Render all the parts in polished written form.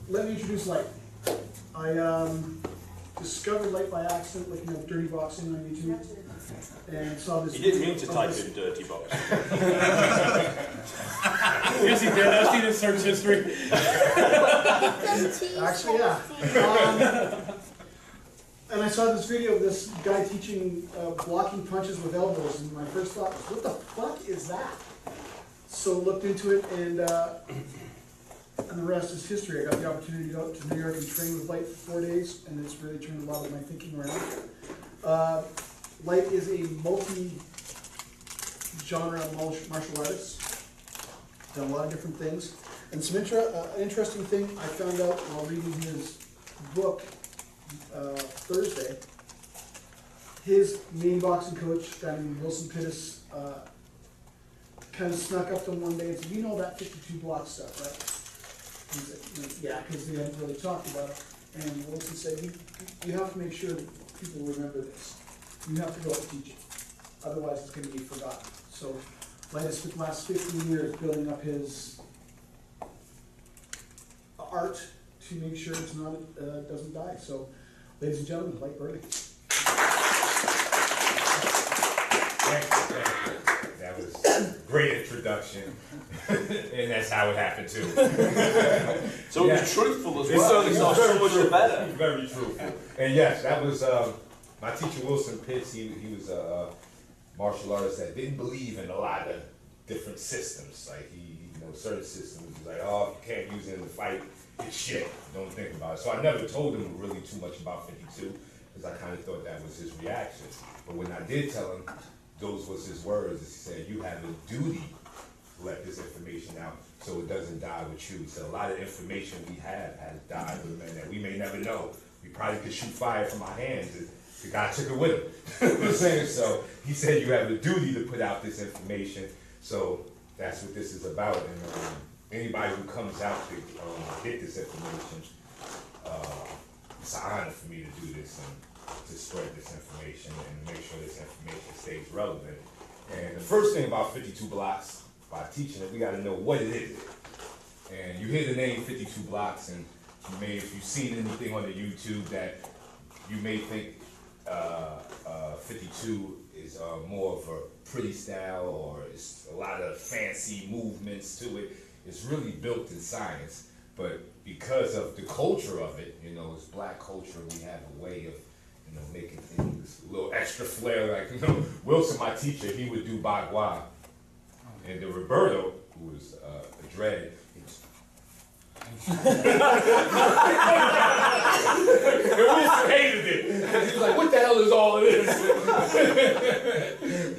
let me introduce Light. I discovered Light by accident looking up dirty boxing on YouTube, and saw this. He didn't mean to type in dirty box. Yes, he did. I've seen his search history. Actually, yeah. And I saw this video of this guy teaching blocking punches with elbows, and my first thought was, what the fuck is that? So looked into it, and the rest is history. I got the opportunity to go to New York and train with Light for 4 days, and it's really turned a lot of my thinking around. Light is a multi-genre martial artist, done a lot of different things. And some interesting thing I found out while reading his book Thursday, his main boxing coach, a guy named Wilson Pittis, kind of snuck up to him one day and said, "You know that 52 block stuff, right?" He said, "Yeah," because they hadn't really talked about it. And Wilson said, you have to make sure that people remember this. You have to go out and teach it. Otherwise, it's going to be forgotten. So, Light has spent the last 15 years building up his art to make sure it's not doesn't die. So, ladies and gentlemen, Light Burley. Thank you. That was a great introduction, and that's how it happened too. So it was truthful as well. It's not so much the better. Very truthful. And yes, that was my teacher Wilson Pitts. He was a martial artist that didn't believe in a lot of different systems. Like certain systems, he's like, oh, if you can't use it in the fight, it's shit. Don't think about it. So I never told him really too much about 52 because I kind of thought that was his reaction. But when I did tell him, those was his words. He said, you have a duty to let this information out so it doesn't die with you. He said, a lot of information we have has died with men that we may never know. We probably could shoot fire from our hands. And the guy took it with him. You know what I'm saying? So he said, you have a duty to put out this information. So that's what this is about. And anybody who comes out to get this information, it's an honor for me to do this and to spread this information and make sure this information stays relevant. And the first thing about 52 blocks, by teaching it, we got to know what it is. And you hear the name 52 blocks, and if you've seen anything on the YouTube that you may think 52 is more of a pretty style or it's a lot of fancy movements to it. It's really built in science, but because of the culture of it, it's black culture, we have a way of making things a little extra flair. Like, Wilson, my teacher, he would do bagua. And the Roberto, who was a dread, he was... Wilson hated it. He was like, what the hell is all of this?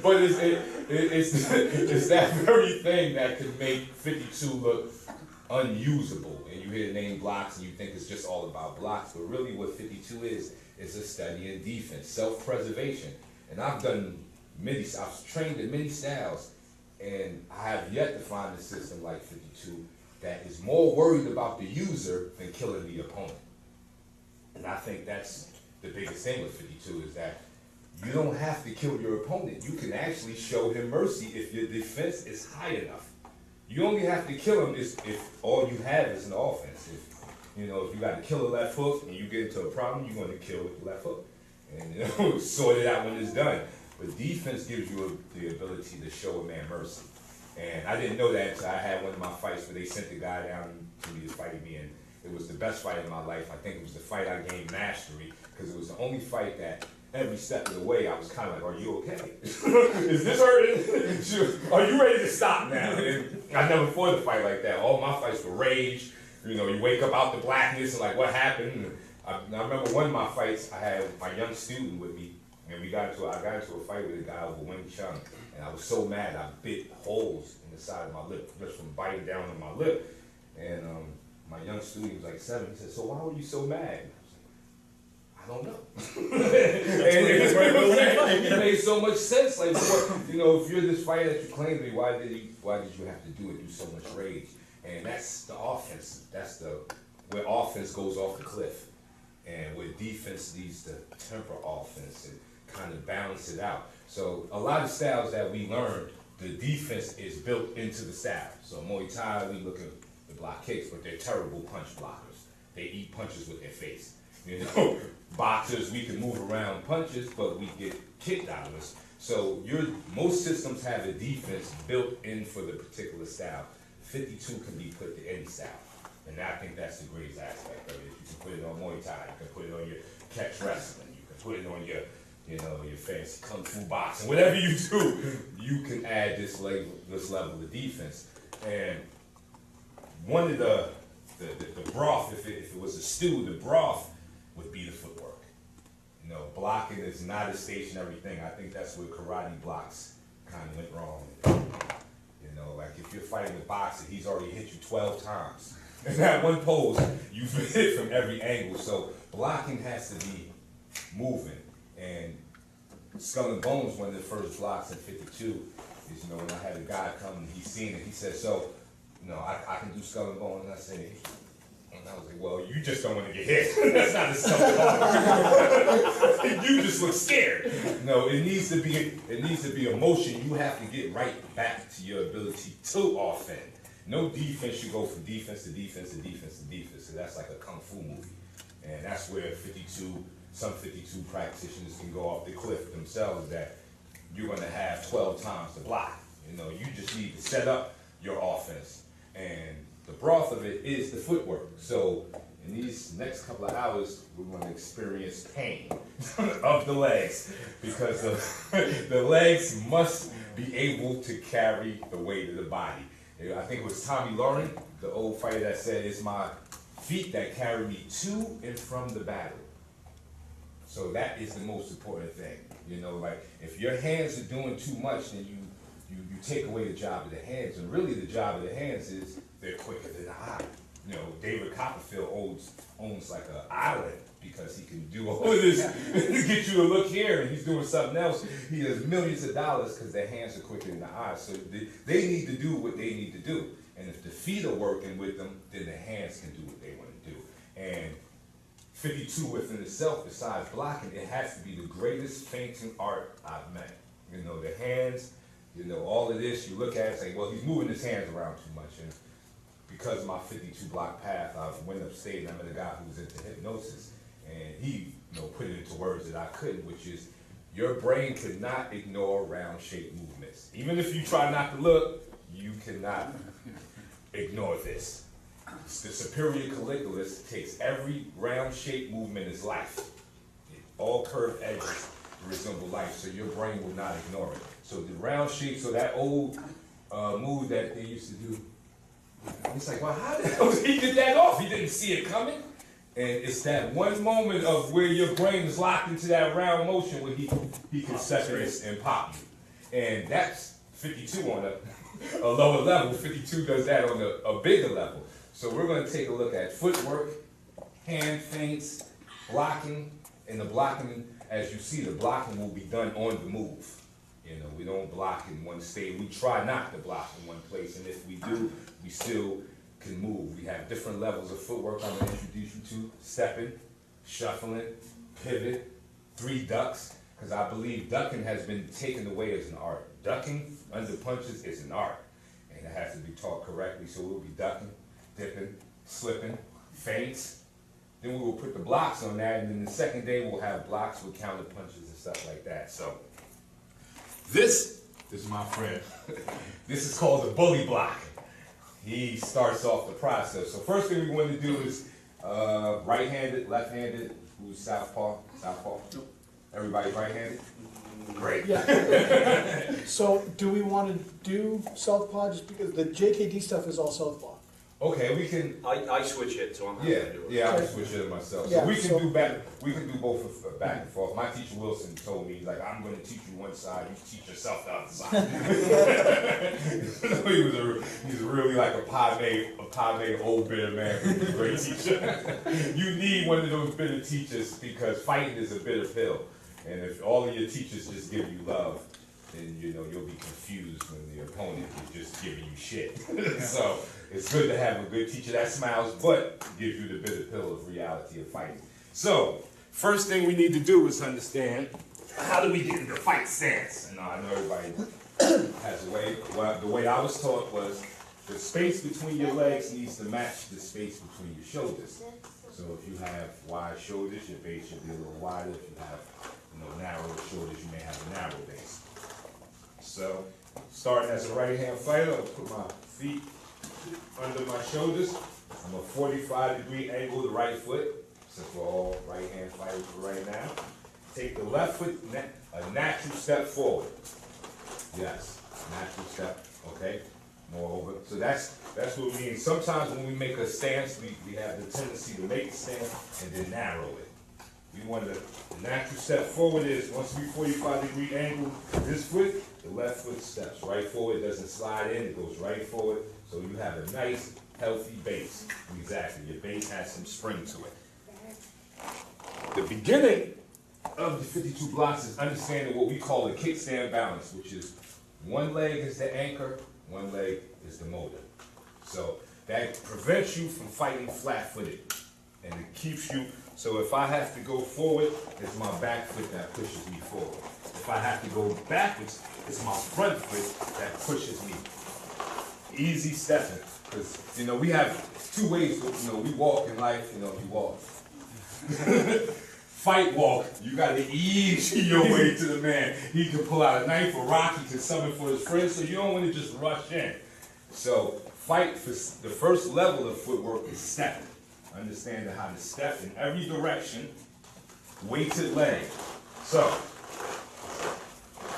But it's that very thing that could make 52 look unusable. And you hear the name blocks and you think it's just all about blocks, but really what 52 is a study in defense, self-preservation. And I've trained in many styles, and I have yet to find a system like 52 that is more worried about the user than killing the opponent. And I think that's the biggest thing with 52 is that you don't have to kill your opponent. You can actually show him mercy if your defense is high enough. You only have to kill him if all you have is an offense. If you got to kill a left hook and you get into a problem, you're going to kill with the left hook. And sort it out when it's done. But defense gives you the ability to show a man mercy. And I didn't know that until I had one of my fights where they sent the guy down to me to fight me, and it was the best fight of my life. I think it was the fight I gained mastery, because it was the only fight that every step of the way I was kind of like, are you okay? Is this hurting? Are you ready to stop now? And I never fought a fight like that. All my fights were rage. You wake up out the blackness and like, what happened? And I remember one of my fights, I had my young student with me, and I got into a fight with a guy over Wing Chun, and I was so mad I bit holes in the side of my lip just from biting down on my lip. And my young student was like 7. He said, "So why were you so mad?" I don't know. And it made so much sense. Like, if you're this fighter that you claim to be, why did you have to do so much rage? And that's the offense. That's where offense goes off the cliff, and where defense needs to temper offense and kind of balance it out. So a lot of styles that we learned, the defense is built into the style. So Muay Thai, we look at the block kicks, but they're terrible punch blockers. they eat punches with their face. You know, boxers, we can move around punches, but we get kicked out of us. So most systems have a defense built in for the particular style. 52 can be put to any style. And I think that's the greatest aspect of it. You can put it on Muay Thai, you can put it on your catch wrestling, you can put it on your, your fancy kung fu boxing. Whatever you do, you can add this level of defense. And one of the broth, if it was a stew, the broth would be the footwork. Blocking is not a stationary thing. I think that's where karate blocks kind of went wrong. Like if you're fighting a boxer, he's already hit you 12 times. In that one pose, you've been hit from every angle. So blocking has to be moving. And Skull and Bones, one of the first blocks in 52, is, when I had a guy come, he seen it, he said, so, I can do Skull and Bones. And I said, and I was like, well, you just don't want to get hit. That's not a Skull and Bones. You just look scared. No, it needs to be a motion. You have to get right back to your ability to offend. No defense should go from defense to defense to defense to defense. So that's like a kung fu movie. And that's where some 52 practitioners can go off the cliff themselves, that you're going to have 12 times to block. You just need to set up your offense. And the broth of it is the footwork. So in these next couple of hours, we're going to experience pain of the legs, because the legs must be able to carry the weight of the body. I think it was Tommy Lauren, the old fighter, that said, it's my feet that carry me to and from the battle. So that is the most important thing. Like if your hands are doing too much, then you take away the job of the hands. And really the job of the hands is they're quicker than the eye. David Copperfield owns like an island because he can do all of this to get you to look here, and he's doing something else. He has millions of dollars because their hands are quicker than the eyes. So they need to do what they need to do. And if the feet are working with them, then the hands can do what they want to do. And 52 within itself, besides blocking, it has to be the greatest feinting art I've met. The hands, all of this, you look at it and say, well, he's moving his hands around too much. And because of my 52 block path, I went upstate and I met a guy who was into hypnosis. And he, put it into words that I couldn't, which is, your brain could not ignore round shaped movements. Even if you try not to look, you cannot ignore this. The superior colliculus takes every round shaped movement as life. All curved edges resemble life, so your brain will not ignore it. So the round shape, so that old move that they used to do, it's like, well, how the hell did he get that off? He didn't see it coming. And it's that one moment of where your brain is locked into that round motion where he can step in and pop you. And that's 52 on a lower level. 52 does that on a bigger level. So we're going to take a look at footwork, hand feints, blocking. And the blocking, as you see, the blocking will be done on the move. We don't block in one state. We try not to block in one place. And if we do, we still can move. We have different levels of footwork I'm going to introduce you to. Stepping, shuffling, pivot, 3 ducks. Because I believe ducking has been taken away as an art. Ducking under punches is an art. And it has to be taught correctly. So we'll be ducking, dipping, slipping, feints. Then we will put the blocks on that. And then the second day we'll have blocks with counter punches and stuff like that. So this is my friend. This is called the bully block. He starts off the process. So first thing we want to do is right-handed, left-handed, who's southpaw? Southpaw? Nope. Everybody right-handed? Great. Yeah. So do we want to do southpaw just because the JKD stuff is all southpaw? Okay, we can. I switch it, so I'm happy to do it. Yeah, I can switch it myself. So Yeah, we can do back. We can do both back and forth. My teacher Wilson told me, like, I'm going to teach you one side, you teach yourself the other side. He's really like a pie-made old bitter man. He's a great teacher. You need one of those bitter teachers because fighting is a bitter pill. And if all of your teachers just give you love, then you'll be confused when the opponent is just giving you shit. So it's good to have a good teacher that smiles, but gives you the bitter pill of reality of fighting. So first thing we need to do is understand, how do we get into fight stance? And I know everybody has a way. Well, the way I was taught was the space between your legs needs to match the space between your shoulders. So if you have wide shoulders, your base should be a little wider. If you have, narrow shoulders, you may have a narrow base. So, starting as a right-hand fighter, I'll put my feet under my shoulders. I'm a 45-degree angle to the right foot, since we're all right-hand fighters right now. Take the left foot, a natural step forward. Yes, natural step, okay? Moreover, so that's what we mean. Sometimes when we make a stance, we have the tendency to make a stance and then narrow it. We want the natural step forward is, once we 45-degree angle this foot, the left foot steps right forward, it doesn't slide in, it goes right forward, so you have a nice, healthy base. Exactly, your base has some spring to it. The beginning of the 52 blocks is understanding what we call a kickstand balance, which is one leg is the anchor, one leg is the motor. So that prevents you from fighting flat-footed, and it keeps you, so if I have to go forward, it's my back foot that pushes me forward. If I have to go backwards, it's my front foot that pushes me. Easy stepping, because, we have two ways, we walk in life, you walk. Fight walk, you gotta ease your way to the man. He can pull out a knife, or rock, he can summon for his friends, so you don't want to just rush in. So, fight for the first level of footwork is stepping. Understanding how to step in every direction, weighted leg. So,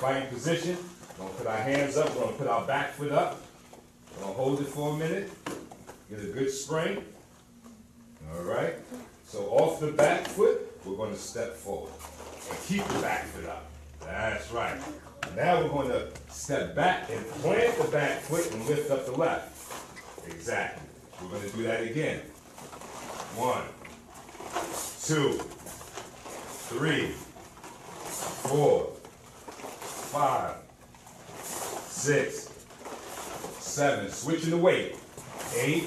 fighting position, we're gonna put our hands up, we're gonna put our back foot up, we're gonna hold it for a minute, get a good spring. All right, so off the back foot, we're going to step forward and keep the back foot up. That's right. Now we're going to step back and plant the back foot and lift up the left. Exactly. We're going to do that again. 1, 2, 3, 4, 5, 6, 7. Switching the weight. 8.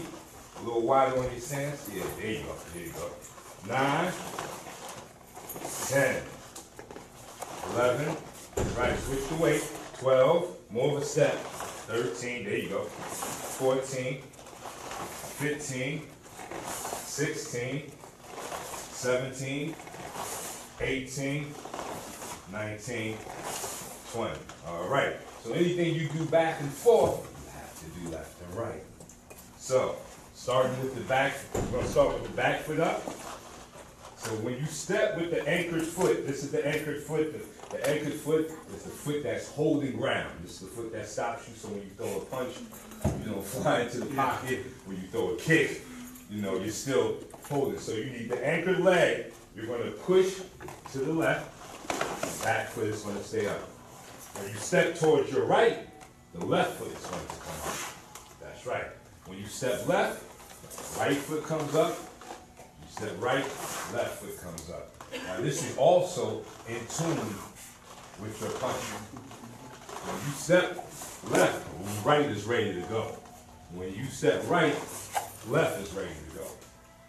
A little wider on your stance. Yeah, there you go. There you go. 9. 10, 11, right, switch the weight, 12, more of a step, 13, there you go, 14, 15, 16, 17, 18, 19, 20. All right, so anything you do back and forth, you have to do left and right. So, starting with the back, we're going to start with the back foot up. So when you step with the anchored foot, this is the anchored foot. The anchored foot is the foot that's holding ground. This is the foot that stops you, so when you throw a punch, you don't fly into the pocket. When you throw a kick, you're still holding. So you need the anchored leg. You're going to push to the left. The back foot is going to stay up. When you step towards your right, the left foot is going to come up. That's right. When you step left, right foot comes up. Step right, left foot comes up. Now this is also in tune with your punching. When you step left, right is ready to go. When you step right, left is ready to go.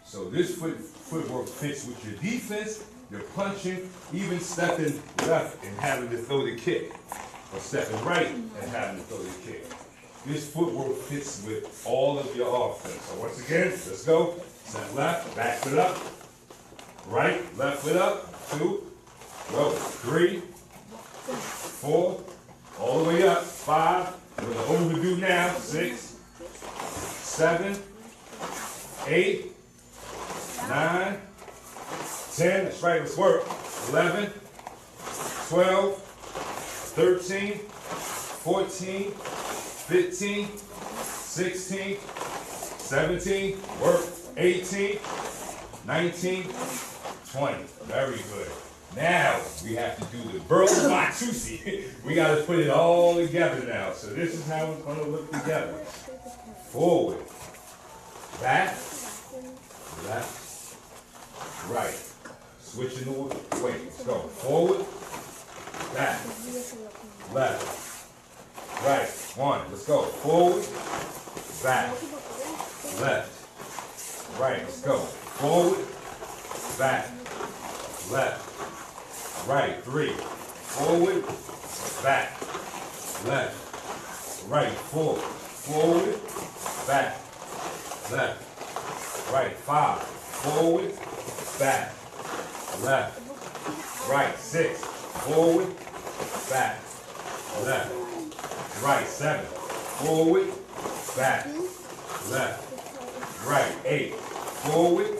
So this footwork fits with your defense, your punching, even stepping left and having to throw the kick, or stepping right and having to throw the kick. This footwork fits with all of your offense. So once again, let's go. Step left, back foot up. Right, left foot up. 2, go. 3, 4, all the way up. 5, we're going to overdo now. 6, 7, 8, 9, 10. That's right, let's work. 11, 12, 13, 14, 15, 16, 17, work. 18, 19, 20. Very good. Now we have to do the Burl Watusi. We got to put it all together now. So this is how it's going to look together. Forward, back, left, right. Switching the weight. Let's go. Forward, back, left, right. 1. Let's go. Forward, back, left. Right, let's go. Forward, back, left, right. 3. Forward, back, left, right. 4. Forward, back, left, right. 5. forward, back, left, right, 6, forward, back, left, right, 7, forward, back, left, right, 8, forward,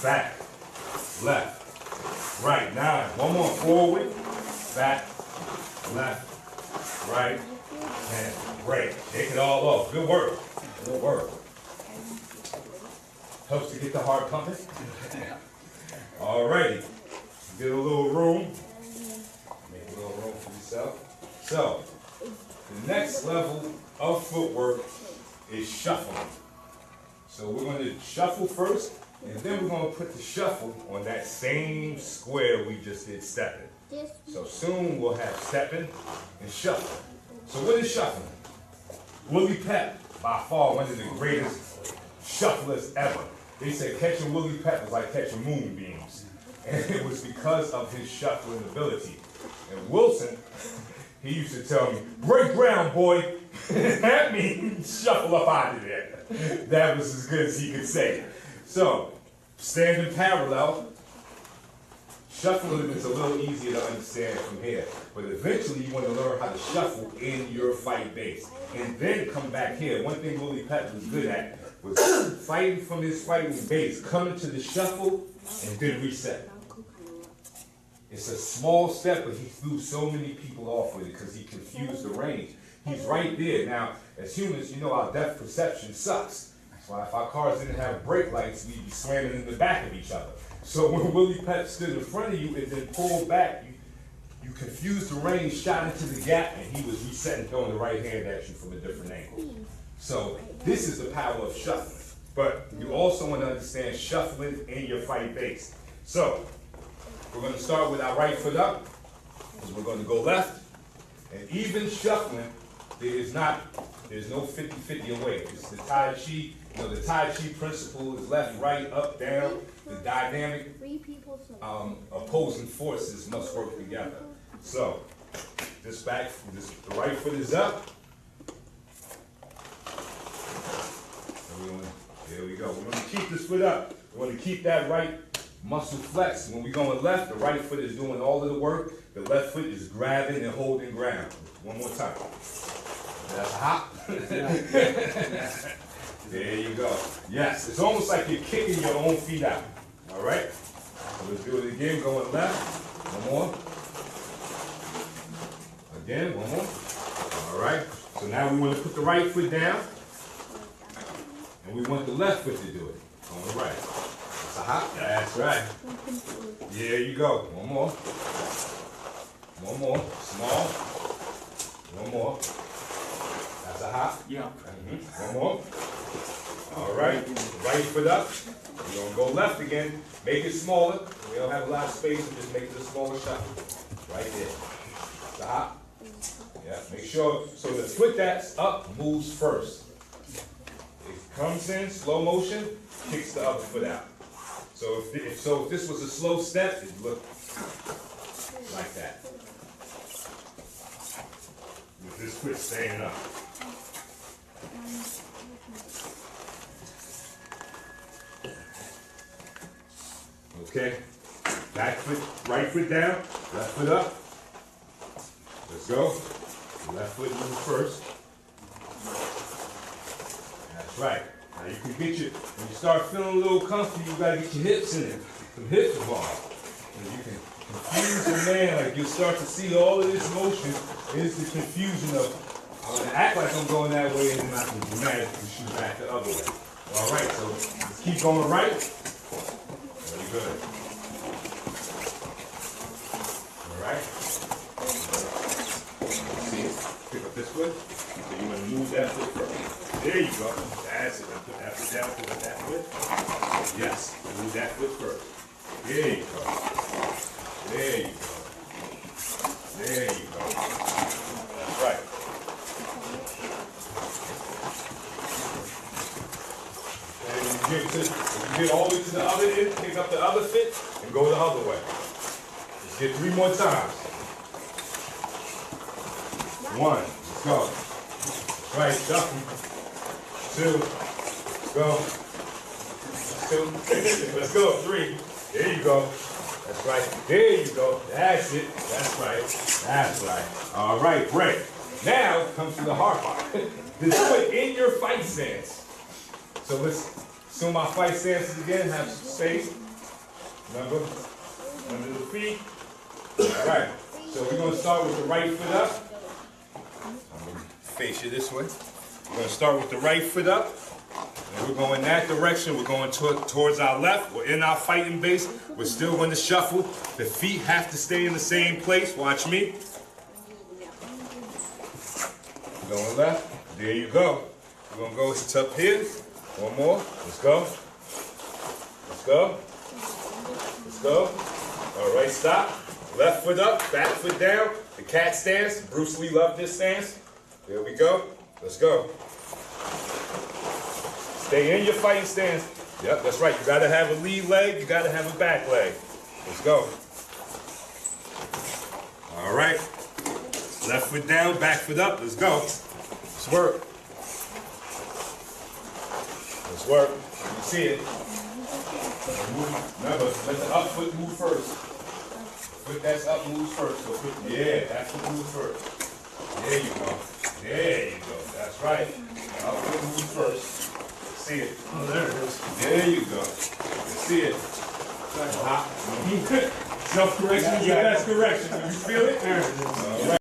back, left, right, 9, one more, forward, back, left, right, and break. Take it all off. Good work. Good work. Helps to get the heart pumping. Alrighty. Get a little room. Make a little room for yourself. So, the next level of footwork is shuffling. So we're going to shuffle first, and then we're going to put the shuffle on that same square we just did stepping. So soon we'll have stepping and shuffling. So what is shuffling? Willie Pep, by far one of the greatest shufflers ever. They said catching Willie Pep was like catching moonbeams. And it was because of his shuffling ability. And Wilson, he used to tell me, break ground, boy. That means shuffle up out of there. That was as good as he could say. So, standing parallel, shuffling is a little easier to understand from here. But eventually you want to learn how to shuffle in your fight base. And then come back here. One thing Willie Pep was good at was fighting from his fighting base, coming to the shuffle, and then reset. It's a small step, but he threw so many people off with it because he confused the range. He's right there. Now, as humans, you know our depth perception sucks. That's why if our cars didn't have brake lights, we'd be slamming in the back of each other. So when Willie Pep stood in front of you and then pulled back, you confused the range, shot into the gap, and he was resetting, throwing the right hand at you from a different angle. So this is the power of shuffling. But you also want to understand shuffling in your fight base. So we're going to start with our right foot up, because we're going to go left. And even shuffling, there's no 50-50 away. It's the Tai Chi. You know, the Tai Chi principle is left, right, up, down. The dynamic opposing forces must work together. So, the right foot is up. There we go. We're going to keep this foot up. We're going to keep that right muscle flexed. When we're going left, the right foot is doing all of the work. The left foot is grabbing and holding ground. One more time. That's a hop. There you go. Yes, it's almost like you're kicking your own feet out. All right? So let's do it again, going left. One more. Again, one more. All right. So now we want to put the right foot down. And we want the left foot to do it. On the right. That's a hop. That's right. There you go. One more. One more. Small. One more. That's a hop. Yeah. One more. All right. Right foot up. We're going to go left again. Make it smaller. We don't have a lot of space, so just make it a smaller shuffle. Right there. Stop. Yeah, make sure, so the foot that's up moves first. It comes in, slow motion, kicks the other foot out. So if this was a slow step, it'd look like that. With this foot staying up. Okay, back foot, right foot down, left foot up. Let's go. Left foot move first. That's right. Now you can get your, when you start feeling a little comfy, you gotta get your hips in it. Some hips involved. And you can confuse the man, like you'll start to see all of this motion is the confusion of, I'm gonna act like I'm going that way and then I can dramatically shoot back the other way. All right, so let's keep going right. Very good. All right. See it? Pick up this foot. So you want to move that foot first. There you go. That's it. Put that foot down. Put that foot. Yes. Move that foot first. There you go. There you go. There you go. That's right. And when you get all the way to the other end, pick up the other foot and go the other way. Just get 3 more times. 1, let's go. Right, shuffle. 2, go. 2. Let's go. 3. There you go. That's right. There you go. That's it. That's right. That's right. All right, great. Now comes to the hard part. To do it in your fight stance. So let's assume our fight stances again. Have some space. Remember? Under the feet. All right. So we're going to start with the right foot up. I'm going to face you this way. We're going to start with the right foot up. And we're going that direction. We're going towards our left. We're in our fighting base. We're still going to shuffle. The feet have to stay in the same place. Watch me. Going left. There you go. We're going to go up here. One more. Let's go. Let's go. Let's go. All right, stop. Left foot up, back foot down. The cat stance. Bruce Lee loved this stance. There we go. Let's go. Stay in your fighting stance. Yep, that's right. You gotta have a lead leg, you gotta have a back leg. Let's go. All right. Left foot down, back foot up. Let's go. Let's work. Let's work. You see it. Remember, let the up foot move first. Foot that's up moves first. So foot, yeah, that foot moves first. There you go. There you go. That's right. Up foot moves first. See it. Oh, there it is. There you go. See it. Self-correction is the best correction. You feel it? There it is. All right.